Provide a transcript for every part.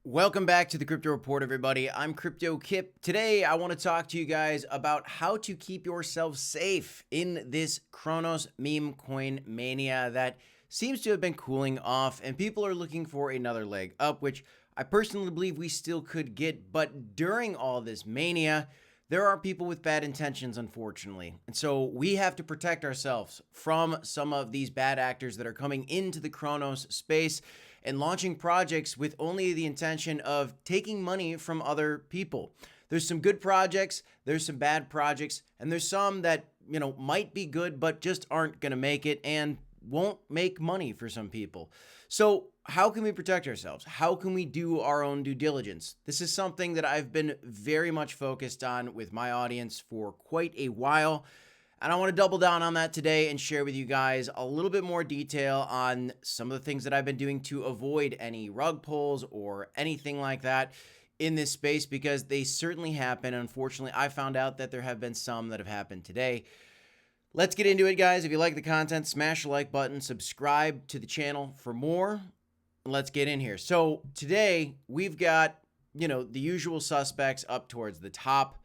Welcome back to the Crypto Report, everybody. I'm Crypto Kip. Today, I want to talk to you guys about how to keep yourself safe in this Cronos meme coin mania that seems to have been cooling off, and people are looking for another leg up, which I personally believe we still could get. But during all this mania, there are people with bad intentions, unfortunately. And so we have to protect ourselves from some of these bad actors that are coming into the Cronos space and launching projects with only the intention of taking money from other people. There's some good projects, there's some bad projects, and there's some that, might be good, but just aren't going to make it and won't make money for some people. So how can we protect ourselves? How can we do our own due diligence? This is something that I've been very much focused on with my audience for quite a while. And I want to double down on that today and share with you guys a little bit more detail on some of the things that I've been doing to avoid any rug pulls or anything like that in this space, because they certainly happen. Unfortunately, I found out that there have been some that have happened today. Let's get into it, guys. If you like the content, smash the like button, subscribe to the channel for more. Let's get in here. So today we've got, the usual suspects up towards the top.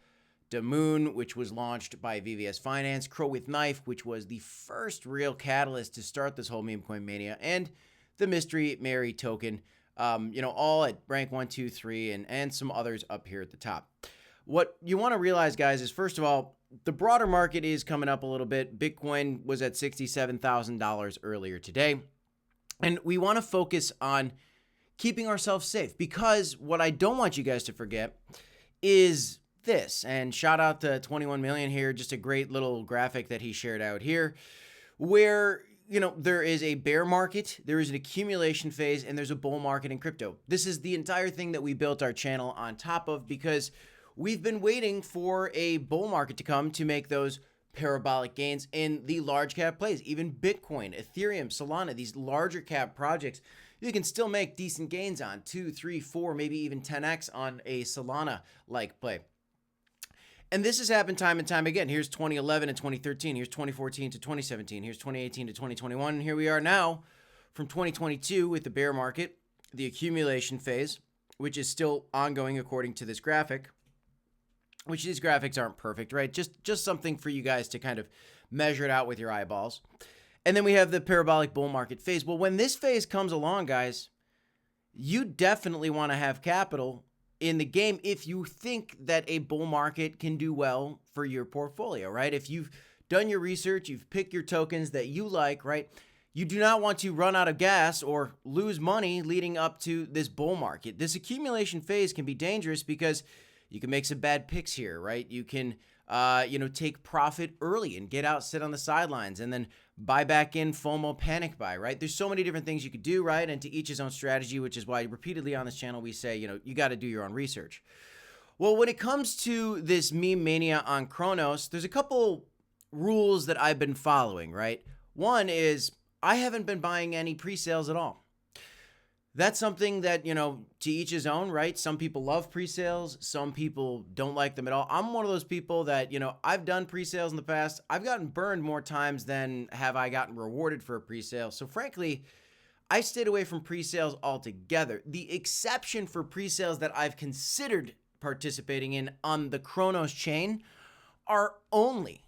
Moon, which was launched by VVS Finance, Crow with Knife, which was the first real catalyst to start this whole meme coin mania, and the Mystery Mary token, all at rank 1, 2, 3, and some others up here at the top. What you want to realize, guys, is first of all, the broader market is coming up a little bit. Bitcoin was at $67,000 earlier today, and we want to focus on keeping ourselves safe, because what I don't want you guys to forget is this. And shout out to 21 million here, just a great little graphic that he shared out here, where there is a bear market, there is an accumulation phase, and there's a bull market in crypto. This is the entire thing that we built our channel on top of, because we've been waiting for a bull market to come to make those parabolic gains in the large cap plays. Even Bitcoin, Ethereum, Solana, these larger cap projects, you can still make decent gains on 2, 3, 4, maybe even 10x on a Solana like play. And this has happened time and time again. Here's 2011 and 2013. Here's 2014 to 2017. Here's 2018 to 2021. And here we are now from 2022 with the bear market, the accumulation phase, which is still ongoing according to this graphic, which these graphics aren't perfect, right? Just something for you guys to kind of measure it out with your eyeballs. And then we have the parabolic bull market phase. Well, when this phase comes along, guys, you definitely want to have capital in the game if you think that a bull market can do well for your portfolio, right? If you've done your research, you've picked your tokens that you like, right? You do not want to run out of gas or lose money leading up to this bull market. This accumulation phase can be dangerous because you can make some bad picks here, right? You can, take profit early and get out, sit on the sidelines, and then buy back in FOMO panic buy, right? There's so many different things you could do, right? And to each his own strategy, which is why repeatedly on this channel we say, you got to do your own research. Well, when it comes to this meme mania on Cronos, there's a couple rules that I've been following, right? One is I haven't been buying any pre-sales at all. That's something that, to each his own, right? Some people love pre-sales. Some people don't like them at all. I'm one of those people that, I've done pre-sales in the past. I've gotten burned more times than have I gotten rewarded for a pre-sale. So frankly, I stayed away from pre-sales altogether. The exception for pre-sales that I've considered participating in on the Cronos chain are only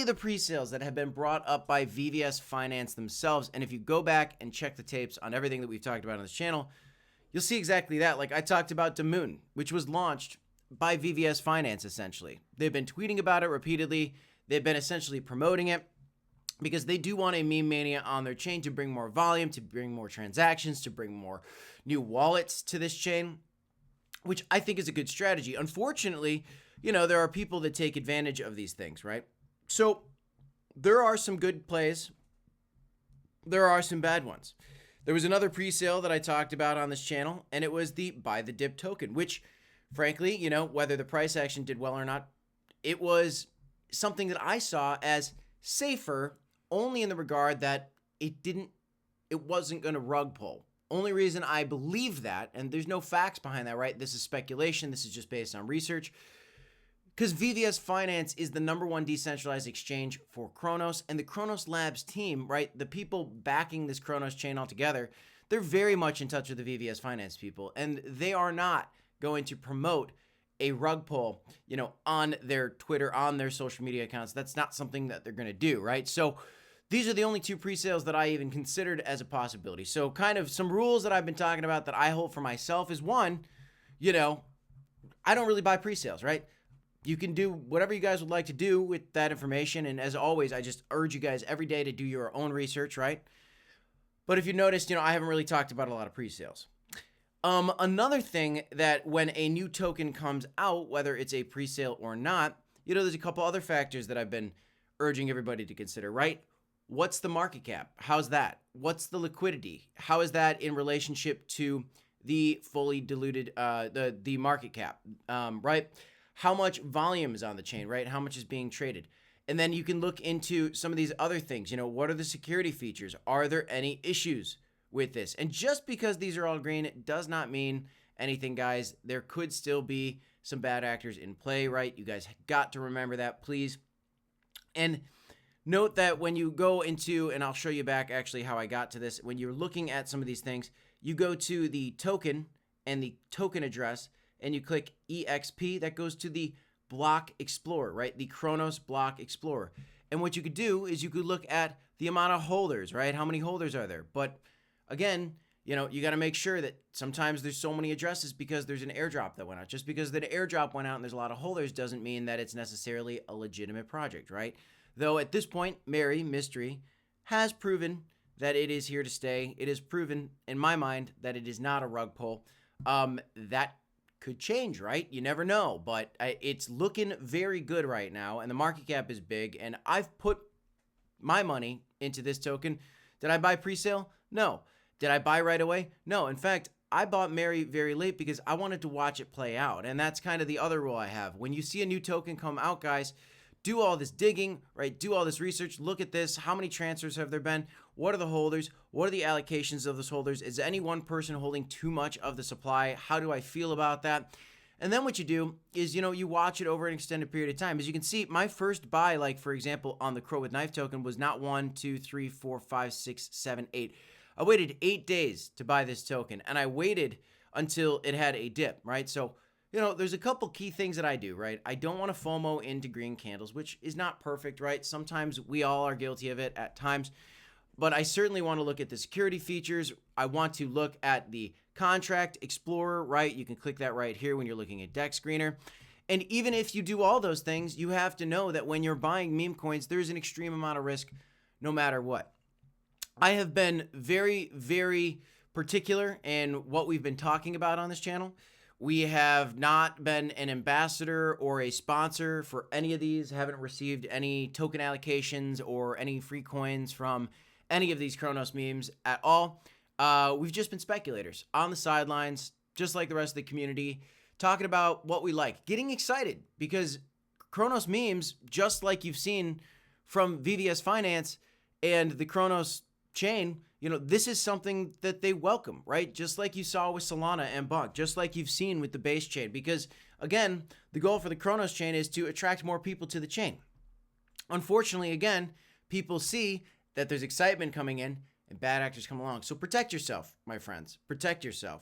the pre-sales that have been brought up by VVS Finance themselves. And if you go back and check the tapes on everything that we've talked about on this channel, you'll see exactly that. Like I talked about Moon, which was launched by VVS Finance, essentially. They've been tweeting about it repeatedly. They've been essentially promoting it because they do want a meme mania on their chain to bring more volume, to bring more transactions, to bring more new wallets to this chain, which I think is a good strategy. Unfortunately, there are people that take advantage of these things, right? So there are some good plays. There are some bad ones. There was another pre-sale that I talked about on this channel, and it was the buy the dip token, which frankly, whether the price action did well or not, it was something that I saw as safer only in the regard that it wasn't going to rug pull. Only reason I believe that, and there's no facts behind that, right? This is speculation. This is just based on research. Because VVS Finance is the #1 decentralized exchange for Cronos, and the Cronos Labs team, right, the people backing this Cronos chain altogether, they're very much in touch with the VVS Finance people, and they are not going to promote a rug pull, on their Twitter, on their social media accounts. That's not something that they're going to do, right? So these are the only 2 pre-sales that I even considered as a possibility. So kind of some rules that I've been talking about that I hold for myself is, one, I don't really buy pre-sales, right? You can do whatever you guys would like to do with that information. And as always, I just urge you guys every day to do your own research, right? But if you noticed, I haven't really talked about a lot of pre-sales. Another thing that when a new token comes out, whether it's a pre-sale or not, there's a couple other factors that I've been urging everybody to consider, right? What's the market cap? How's that? What's the liquidity? How is that in relationship to the fully diluted, the market cap, right? How much volume is on the chain, right? How much is being traded? And then you can look into some of these other things. What are the security features? Are there any issues with this? And just because these are all green, it does not mean anything, guys. There could still be some bad actors in play, right? You guys got to remember that, please. And note that when you go into, and I'll show you back actually how I got to this, when you're looking at some of these things, you go to the token and the token address, and you click EXP, that goes to the block explorer, right? The Cronos block explorer. And what you could do is you could look at the amount of holders, right? How many holders are there? But again, you got to make sure that sometimes there's so many addresses because there's an airdrop that went out. Just because the airdrop went out and there's a lot of holders doesn't mean that it's necessarily a legitimate project, right? Though at this point, Mary Mystery has proven that it is here to stay. It is proven in my mind that it is not a rug pull. That could change, right? You never know, but it's looking very good right now, and the market cap is big, and I've put my money into this token. Did I buy pre-sale? No. Did I buy right away? No. In fact, I bought Mary very late because I wanted to watch it play out, and that's kind of the other rule I have. When you see a new token come out, guys, do all this digging, right? Do all this research. Look at this. How many transfers have there been? What are the holders? What are the allocations of those holders? Is any one person holding too much of the supply? How do I feel about that? And then what you do is, you watch it over an extended period of time. As you can see, my first buy, like for example, on the Crow with Knife token was not 1, 2, 3, 4, 5, 6, 7, 8. I waited 8 days to buy this token, and I waited until it had a dip, right? So there's a couple key things that I do, right? I don't want to FOMO into green candles, which is not perfect, right? Sometimes we all are guilty of it at times, but I certainly want to look at the security features. I want to look at the contract explorer, right? You can click that right here when you're looking at Deck Screener. And even if you do all those things, you have to know that when you're buying meme coins, there's an extreme amount of risk no matter what. I have been very, very particular in what we've been talking about on this channel. We have not been an ambassador or a sponsor for any of these, haven't received any token allocations or any free coins from any of these Cronos memes at all. We've just been speculators on the sidelines, just like the rest of the community, talking about what we like, getting excited because Cronos memes, just like you've seen from VVS Finance and the Cronos chain, this is something that they welcome, right? Just like you saw with Solana and Bonk, just like you've seen with the base chain, because again, the goal for the Cronos chain is to attract more people to the chain. Unfortunately, again, people see that there's excitement coming in and bad actors come along. So protect yourself, my friends, protect yourself.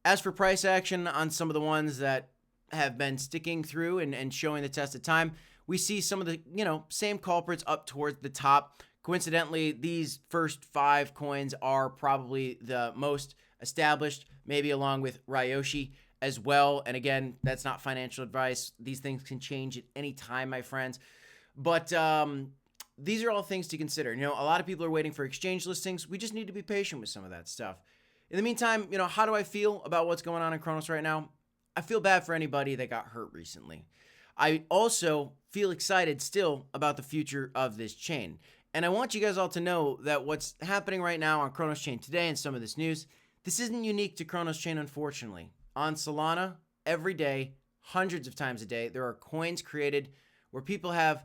As for price action on some of the ones that have been sticking through and showing the test of time, we see some of the, same culprits up towards the top. Coincidentally, these first 5 coins are probably the most established, maybe along with Ryoshi as well. And again, that's not financial advice. These things can change at any time, my friends. But these are all things to consider. A lot of people are waiting for exchange listings. We just need to be patient with some of that stuff. In the meantime, how do I feel about what's going on in Cronos right now? I feel bad for anybody that got hurt recently. I also feel excited still about the future of this chain. And I want you guys all to know that what's happening right now on Cronos Chain today and some of this news, this isn't unique to Cronos Chain, unfortunately. On Solana, every day, hundreds of times a day, there are coins created where people have,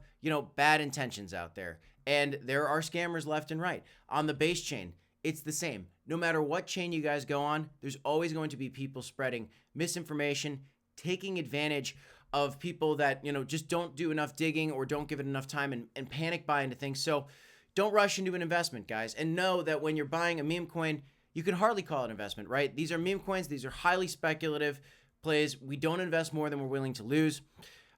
bad intentions out there. And there are scammers left and right. On the base chain, it's the same. No matter what chain you guys go on, there's always going to be people spreading misinformation, taking advantage of people that, just don't do enough digging or don't give it enough time and panic buy into things. So don't rush into an investment, guys. And know that when you're buying a meme coin, you can hardly call it investment, right? These are meme coins. These are highly speculative plays. We don't invest more than we're willing to lose.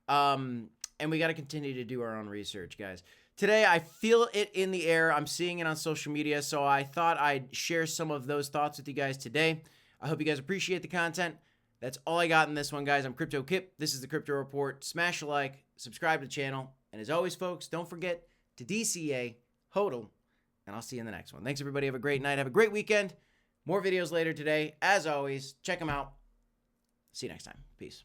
And we got to continue to do our own research, guys. Today, I feel it in the air. I'm seeing it on social media, so I thought I'd share some of those thoughts with you guys today. I hope you guys appreciate the content. That's all I got in this one, guys. I'm Crypto Kip. This is the Crypto Report. Smash a like, subscribe to the channel, and as always, folks, don't forget to DCA, HODL, and I'll see you in the next one. Thanks, everybody. Have a great night. Have a great weekend. More videos later today. As always, check them out. See you next time. Peace.